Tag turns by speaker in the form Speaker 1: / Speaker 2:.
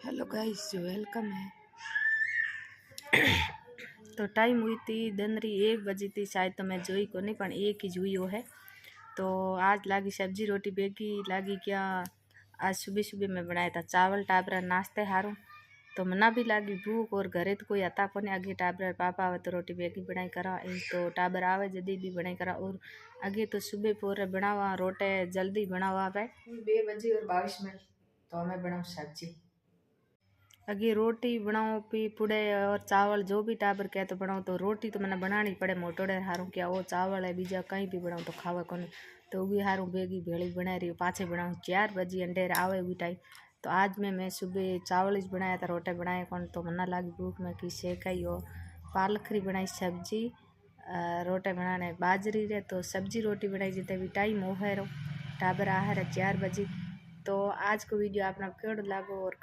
Speaker 1: Hello guys, जो welcome है। तो टाइम हुई थी दंदरी 1 बजी थी शायद, तो मैं जोई को नहीं पण 1 ही जुई हो है। तो आज लागी सब्जी रोटी बेगी लागी क्या। आज सुबह सुबह मैं बनाया था चावल टाबरा नाश्ते हारूँ। तो मना भी लागी भूख और घरे तो कोई आता को नहीं। आगे टाबर पापा आवे तो रोटी बेगी बनाई करा, तो टाबर आवे जदी भी बनाई करा। और आगे तो सुबह पूरे बनावा रोटे जल्दी बनावा आवे 2 बजे और 22 मिनट। तो हमें बनाओ सब्जी। अगे रोटी बनाओ पी पुड़े और चावल जो भी टाबर कहे तो बनाओ। तो रोटी तो मैंने बनानी पड़े मोटोड़े हारूँ क्या वो चावल है बीजा कहीं भी बनाऊँ तो खावा को नहीं। तो भी हारूँ बेगी भेड़ी बना रही हूँ पाछे बनाऊँ 4 बजे अंडेर आवे भी टाइम। तो आज मैं सुबह चावल ही बनाया था रोटे बनाए कौन। तो मना लागी भूख में कि सेकाई हो पालखरी बनाई सब्जी रोटे बनाने बाजरी रे। तो सब्जी रोटी बनाई जितने भी टाइम हो है रो टाबर आ है 4 बजे। तो आज को वीडियो आपने केड़ो लागो और